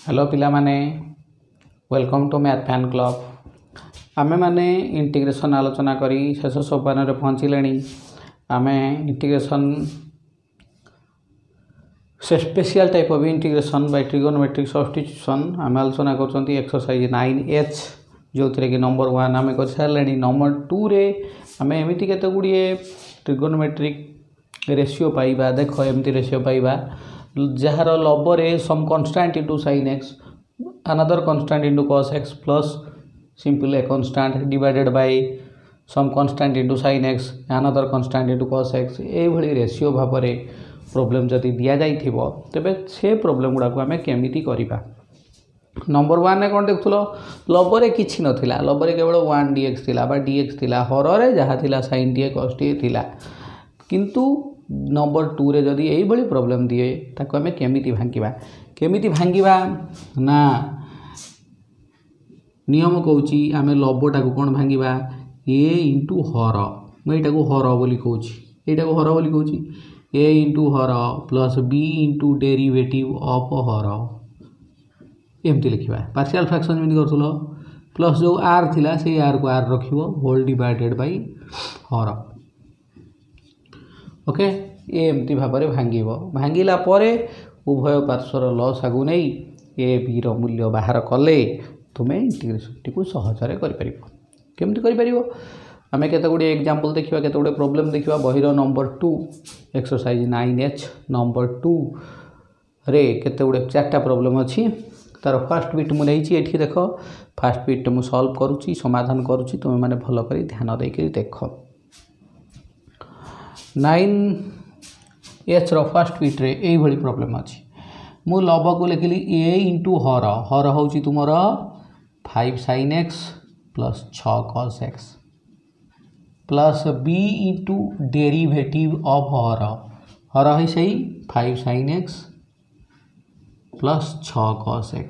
Hello पिला माने welcome to math fan club. आमे माने इंटीग्रेशन आलोचना करी शेष सोपान रे पहुँचले। आमे इंटीग्रेशन से special type of integration by trigonometric substitution आमे आलोचना कर एक्सरसाइज 9H जो थे कि नंबर 1 आमे कर सारे। नंबर 2 रे आमे एमती केते गुड़िए ट्रिगोनोमेट्रिक रेशियो पाइबा। देख एमती रेशियो पाइबा जार लबर some constant into sin x another constant into cos x plus simple a constant divided by some constant into sin x another constant into cos x ए भली रेशियो भाव में प्रॉब्लम जदि दिया जाइथिबो तबे से प्रॉब्लम गुडा को हमें केमिति करिबा। नंबर 1 ने कोन देखथुलो लबर किछि नथिला, लबर केवल 1 dx थिला बा dx थिला, हर रे जहा थिला sin t cos t थिला। किंतु नंबर 2 रे जदि एई भली प्रॉब्लम दिए ताको हमें केमिति भांगिबा ना नियम कहूची आमे लबटा को कोन भांगिबा a इंटू हर एटा को हर बोली कहूची, एटा को हर बोली कहूची a into her plus b into derivative of हर एमती लिखिबा। पार्शियल फ्रैक्शन में करथुलो प्लस जो r थिला से r को r रखिबो होल डिवाइडेड बाय हर। ओके एमती भाव में भांगिबो। भांगिला परे उभय पार्श्वर लसागु नहीं ए बी रो मूल्य बाहर कले तुमे इंटीग्रेशन टी को सहजरे करि परिबो। केमती करि परिबो आमे केते गुडी एग्जांपल देखिबा, केते गुडी प्रॉब्लम देखिबा। बहिरो नंबर 2 एक्सरसाइज 9H नंबर 2 रे केते गुडी चारटा प्रॉब्लम अछि। तार फर्स्ट बिट मु नैछि एठी देखो, फर्स्ट बिट मु सॉल्व करूची समाधान करूची, तुमे माने भलो करी ध्यान दे के देखो। 9H रो फर्स्ट बिट रे एई भली प्रॉब्लम अछि। मु लब को लिखली a इंटू हर, हर होची तुमर 5 sin x plus 6 cos x plus b into derivative of हर, हर है सही 5 sin x plus 6 cos x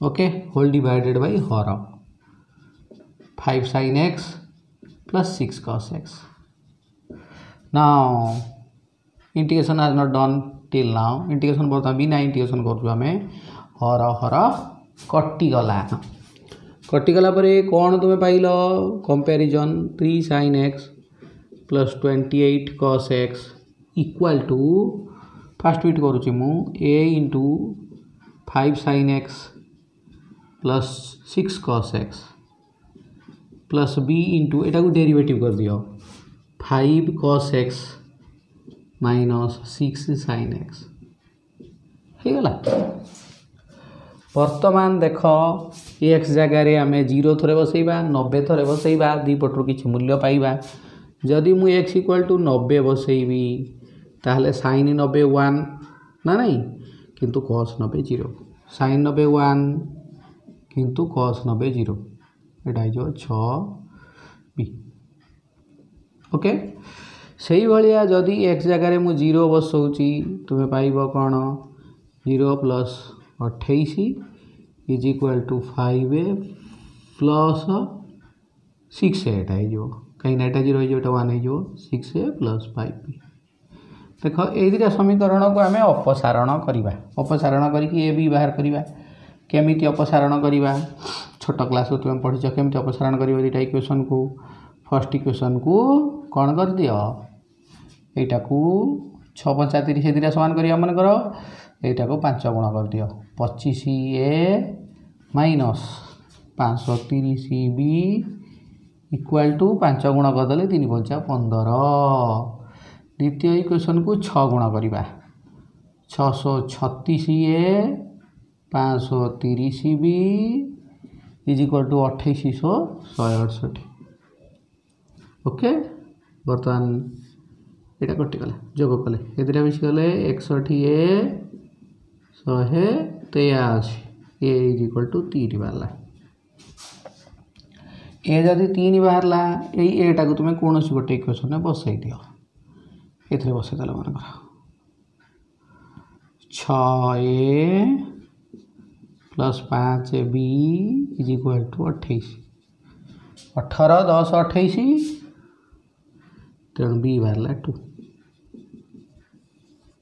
okay whole divided by हर 5 sin x plus 6 cos x. Now integration has not done till now. Integration बर्तमान बिना integration करूँ आमे हर हर कटिगला परे कौन तुम्हें पाइल comparison 3 sin x plus 28 cos x equal to first बिट करूँ मु a into 5 sin x plus 6 cos x plus b into एटा को डेरिवेटिव कर दियो 5 cos x minus 6 sin x हे गला। वर्तमान देख x जगह रे आमे 0 थरे बसैबा 90 थरे बसैबा दी पटरो किछि मूल्य पाइबा। जदि मु x इक्वल टू 90 बसैबी ताहले sin 90 1 ना नहीं किंतु cos 90 0, sin 90 1 किंतु cos 90 0 एटा जो 6b ओके। सही भलिया जदि x जगह रे मु 0 बसौची तुमे पाइबो कोन 0 plus 28 is equal to 5a plus 6a एटा जो कहीं एटा 0 जो एटा 1 जो 6a प्लस 5b। देखो ए दिरा समीकरण को हमें अपसारण करिबा, अपसारण करिकि ए बी बाहर करिबा। केमिति अपसारण करिबा छोट क्लास तुम पढ़ी केमती अपसारण कर दुटा इक्वेशन को फर्स्ट इक्वेशन को कौन कर दियो एटा को 6 5 30 दिटा समान करिया मन करो एटा को 5 गुण कर दियो 25a minus 530b equal to 5 गुण कर देले 3 5 15। द्वितीय इक्वेशन को 6 गुण करिबा 636a 530b is equal to 2868 okay. बर्तमान एटा कटिगला जोग कले एदिरा मिस गले 61a 183 a is equal to 3 बाहरला। ए जदि 3 बाहरला एई एटा को तुमे कोनोसी गोटे इक्वेशन में बसै दियो एथरे बसै दला मन कर 6a plus 5b is equal to 28 18 10 28 तेणु b बाहरला 2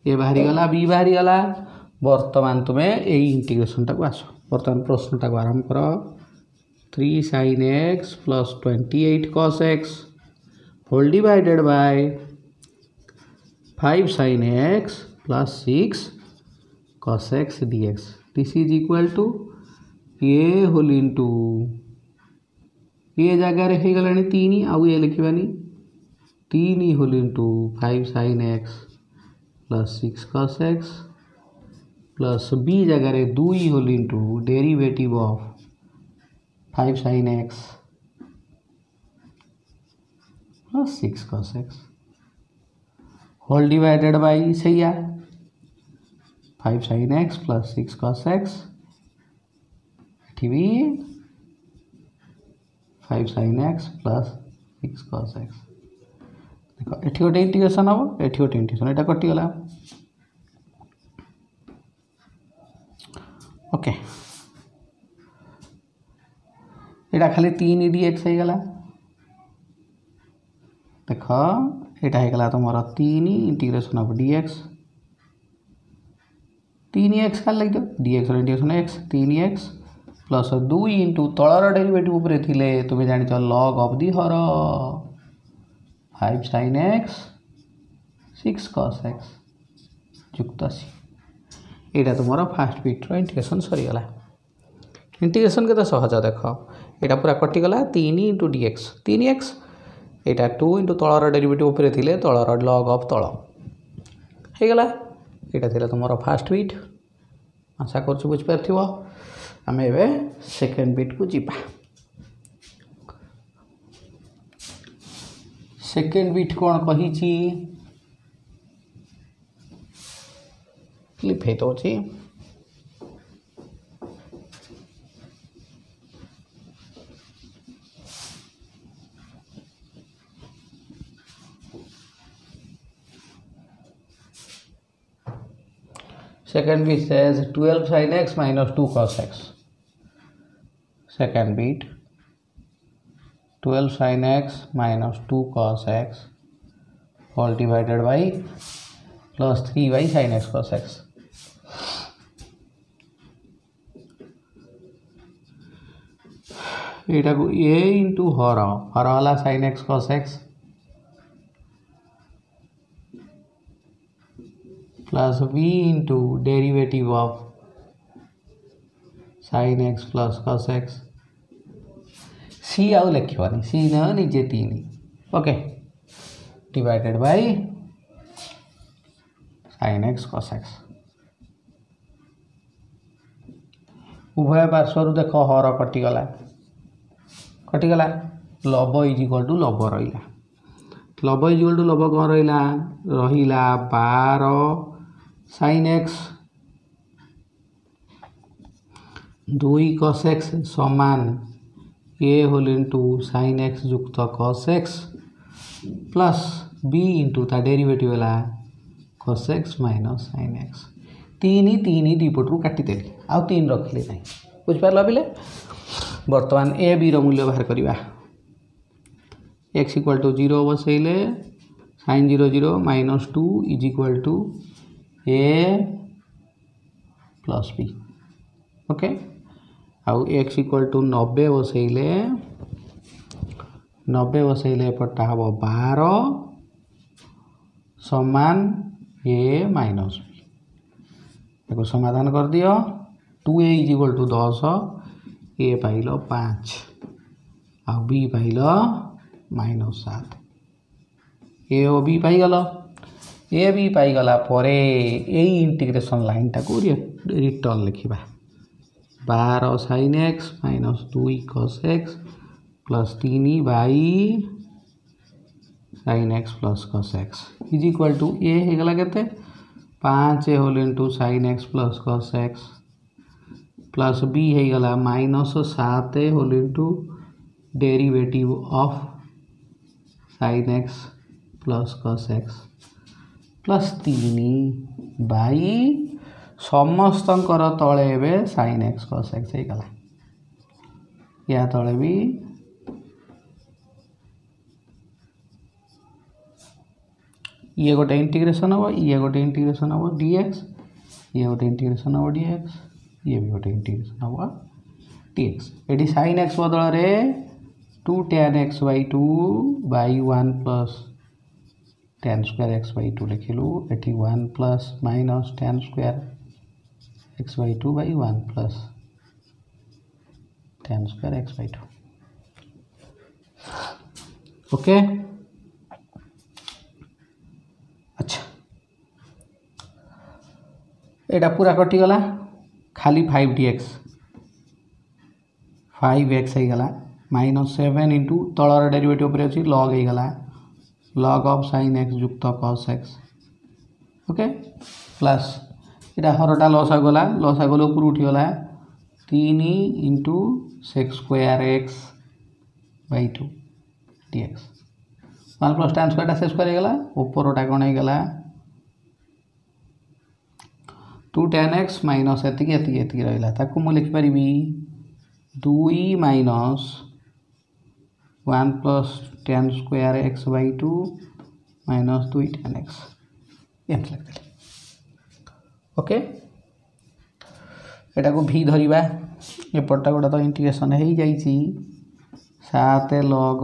ए बाहरी गला b बाहरी गला बर्तमान तुम्हें यही इंटीग्रेशन टाक आस बर्तमान प्रश्न टाक आरंभ कर 3 sin x plus 28 cos x whole divided by 5 sin x plus 6 cos x dx. This is equal to a whole into ये जगह हो गला 3 आउ ये लिखवानी 3 whole into 5 sin x plus 6 cos x plus b जगह 2 whole into derivative of 5 sin x plus 6 cos x whole divided by सैया 5 sin x plus 6 cos x एठी भी 5 sin x plus 6 cos x देखो एठी गोटे integration हम एठी गोटे इंटीग्रेशन एटा कटि गला ओके एटा खाली 3 dx हो गला देख एटा हो गला तुम 3 इंटीग्रेशन ऑफ dx 3x खाली लग dx integration x 3x plus 2 into तलर डेरिवेटिव ऊपर थिले तुम जानिच log ऑफ दी हर 5 sin x 6 cos x युक्त सी एटा तुम फास्ट बिट्र इंटीग्रेशन सरीगला इंटीग्रेशन के सहज देख यहाँ पूरा कटिगला 3 इंटू dx 3x यहाँ 2 इंटू तलर डेरिवेटिव ऊपर थिले तलर लॉग ऑफ तल होगला यहाँ थी तुम फास्ट बिट आशा कर बुझीपार आम ए सेकेंड बिट को जीवा सेकेंड बिट कौन कही क्लिप है तो second bit says 12 sin x minus 2 cos x second bit 12 sin x minus 2 cos x all divided by plus 3 by sin x cos x एटा को a into हर वाला sin x cos x plus b into derivative of sin x plus cos x c आउ लिखवानी c न निजे 3 okay divided by sin x cos x उभय पार्श्वर देख हर कटिगला लब is equal to लब रहा लब इज इक्वल टू लब कौन रहा 12 sin x 2 cos x समान a whole into sin x युक्त cos x plus b into ता डेरिवेटिव है cos x minus sin x 3 दीपटू काटिदेली आउ 3 रखिले नहीं बुझिपार पिले बर्तमान ए बी रो मूल्य बाहर करवा x इक्वल टू 0 बसैले sin 0 0 minus 2 is equal to a plus b okay आउ x इक्वल टू 90 बसैले पटा हम 12 समान a माइनस b देखो समाधान कर दियो 2a is equal to 10 a पाइल 5 आ बी पाइल माइनस 7 ए और बी पाइगल ए बी पाइगला परे यही इंटीग्रेशन लाइन टाक रिटर्न लिखा 12 sin x minus 2 cos x plus 3 by sin x plus cos x is equal to A होगला के 5 whole into sin x plus cos x प्लस B होगला minus 7 whole into derivative of sin x plus cos x plus 3 by समस्त तले ए sin x cos x होगला या तले भी ये गोटे इंटीग्रेशन हम ये गोटे इंटीग्रेशन हम dx ये गोटे इंटीग्रेशन हम dx, ये भी गोटे इंटीग्रेशन हम dx। ये sin x बदल रे 2 tan x by 2 by 1 plus tan square x by 2 लिखिलु। एटी 1 plus minus tan square x by 2 by 1 plus tan square x by 2। Okay अच्छा, एटा पूरा कटिगला खाली 5dx 5x होगला -7 इंटू तलर डेरिवेटिव पर अच्छी log होगला log of sin x युक्त cos x। Okay plus इटा हरटा लसा गले ऊपर उठीगला 3 into sec square x by 2 dx 1 plus tan square से स्क्वायर होगला ऊपरटा कौन होगला 2 tan x माइनस एति रहा ताकू मु लिखि परिबी 2 minus 1 plus tan square x by 2 minus 2 tan x एमती लिखते। ओके एटा को भी धरिबा एपटा गोटा तो इंटीग्रेशन हो जाइछि 7 log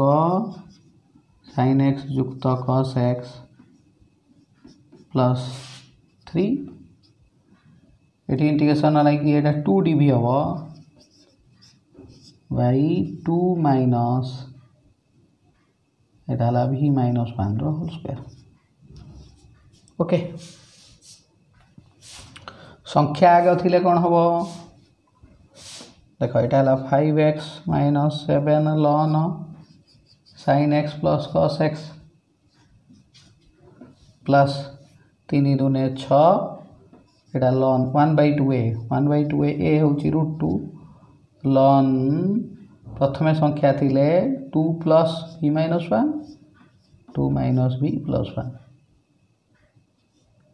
sin x युक्त cos x plus 3 eighty integration like ये 2 dv हम बाई 2 माइनस एटा भी -1 होल स्क्वायर। ओके संख्या आगे थिले कौन हम देख यहाँ 5x minus 7 ln sin x plus cos x plus 3 दूने 6 Etah ln 1/2a a हूँ √2 ln प्रथम संख्या थिले 2 plus v minus 1 2 minus v plus 1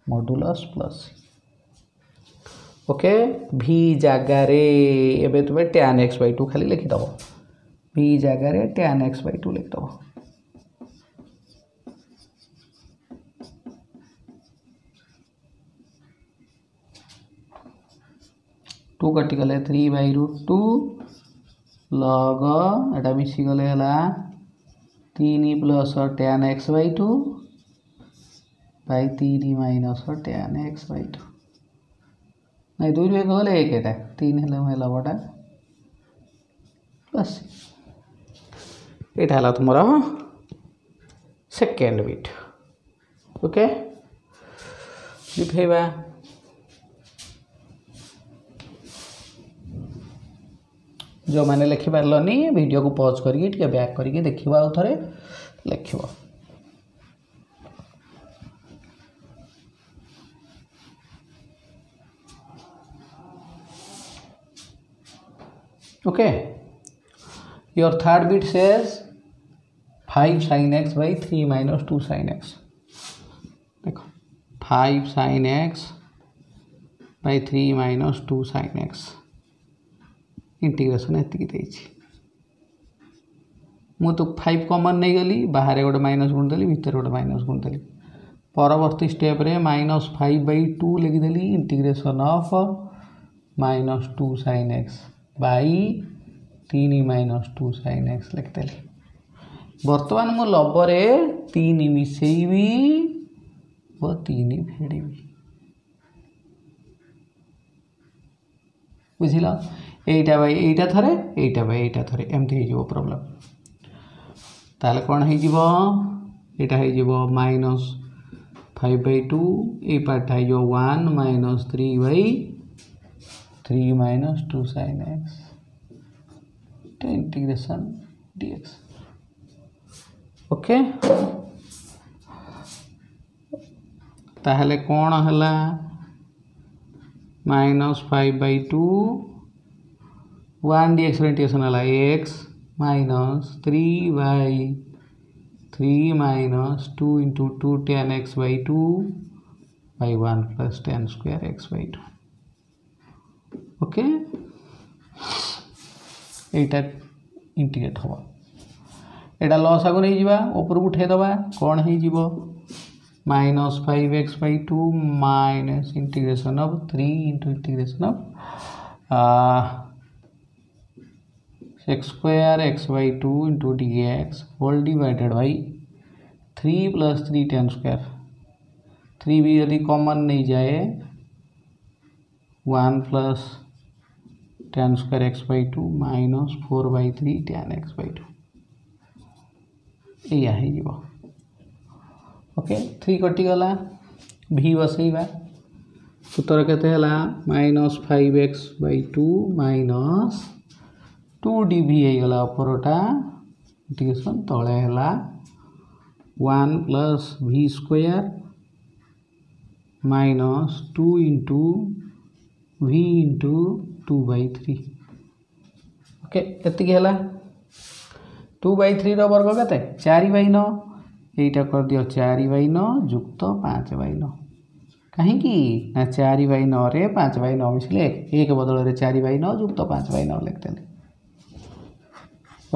modulus plus. Okay v जगह रे एबे तुमे tan x by 2 खाली लिखि दबो v जगह रे tan x by 2 लिखि दबो। टू कटि गले 3/√2 log एटा मिसी गले हला 3 plus tan x by 2 by 3 minus tan x by 2 नहीं 2 रे गले 1 एटा 3 हेला बटा बस एटा हला तुमरा सेकेंड बिट। ओके लिखेबा जो मैंने लिखि पारलनी वीडियो को पॉज करके बैक करके देखिबा आउ थरे लिखिबा। Okay your third bit says 5 sin x by 3 minus 2 sin x। देखो 5 sin x by 3 minus 2 sin x integration एतिकी देछि मु तो 5 कॉमन नहीं गली बाहर गोटे माइनस गुण देली भीतर गोटे माइनस गुण देली परवर्ती स्टेप रे -5/2 लिखि देली इंटीग्रेशन ऑफ -2 sin x बाई 3 माइनस 2 sin x लिखि देली। वर्तमान मु लबरे 3 मिसेइबी वो 3 फेड़ीबी बुझिला एटा बाई एटा थरे एटा बाई एटा थरे एमती हो जीवो प्रॉब्लम ताले कोन हो जीवो एटा हो जीवो -5/2 ए पार्ट हो जीवो 1 - 3/3 - 2 sin x integration dx। Okay ताहले कोन हला -5/2 1 dx इंटीग्रेशन हला x -3/3 - 2 × 2 tan x by 2 by 1 plus tan square x by 2। Okay Etah integrate हो एटा लॉस आगो नहीं जीवा ऊपर उठे दबा कोन हे जीवो -5x/2 minus integration of 3 into integration of x² x/2 into dx whole divided by 3 + 3 tan square 3 भी यदि कॉमन नहीं जाए 1 + tan square x/2 minus 4/3 tan x/2 या हो ओके 3 कटिगला भी बसैबा उत्तर केते हला -5x/2 माइनस 2 dv गला उपरटा इंटीग्रेशन तळे हला 1 + v² minus 2 into v into 2/3 okay एतिक हला 2/3 रो वर्ग केते 4/9 এইটা कर दियो 4/9 जुक्त 5/9 कहीं कि ना 4/9 रे 5/9 मिसले 1 बदल रे 4/9 जुक्त 5/9 लिखते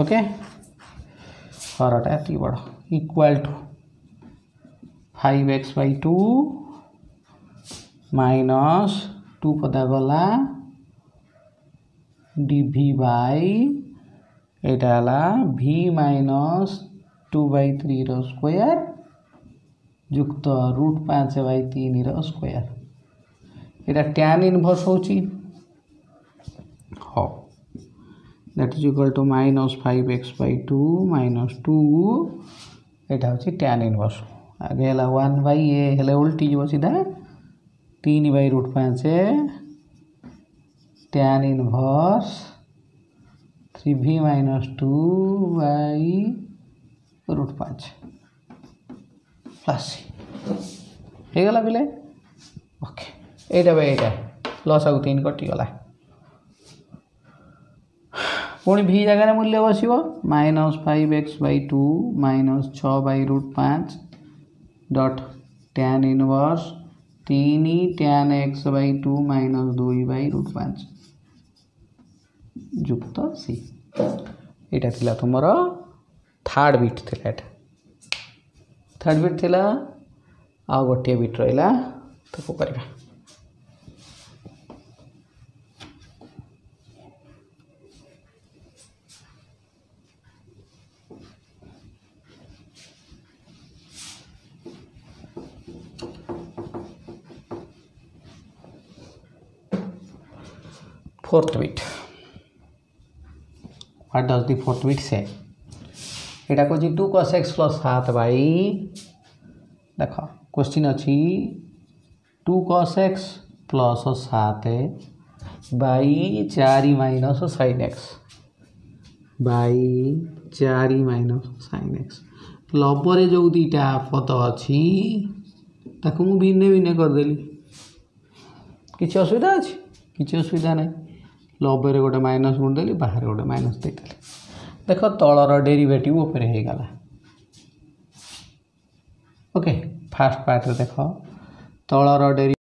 ओके हरटा एति बड़ इक्वल टू 5x/2 माइनस 2 पदा गला dv बाय एटा हला v माइनस 2/3 रो स्क्वायर जुक्त √5/3 रो स्क्वायर एटा tan इनवर्स होची हो that is equal to -5x/2 minus 2 एटा होची tan इनवर्स आगे हला 1/a हले उल्टी जो सीधा 3/5 tan inverse 3v minus 2/√5 plus हे गला बिले ओके एटा बाय एटा प्लस आउ 3 कटि गला पुणी v जगह रे मूल्य बसिबो -5x/2 minus 6/√5 dot tan inverse 3 tan x/2 minus 2/√5 जुक्त c एटा थिला तुमरो थर्ड बिट थिला एटा थर्ड बिट थिला आ गोटे बिट रहिला ताको करबा fourth bit what does the fourth bit से एटा को 2 cos x + 7 बाई देखो क्वेश्चन अछि 2 cos x + 7 by 4 - sin x by 4 - sin x लबरे जो दीटा पद अछि ताको मु भिन्ने भिन्ने कर देली किछ असुविधा अछि किछ असुविधा नहीं लबरे गोटे माइनस गुण देली बाहर गोटे माइनस देली देखो तलर डेरिवेटिव ऊपर हे गला ओके फास्ट पार्ट रे देखो तलर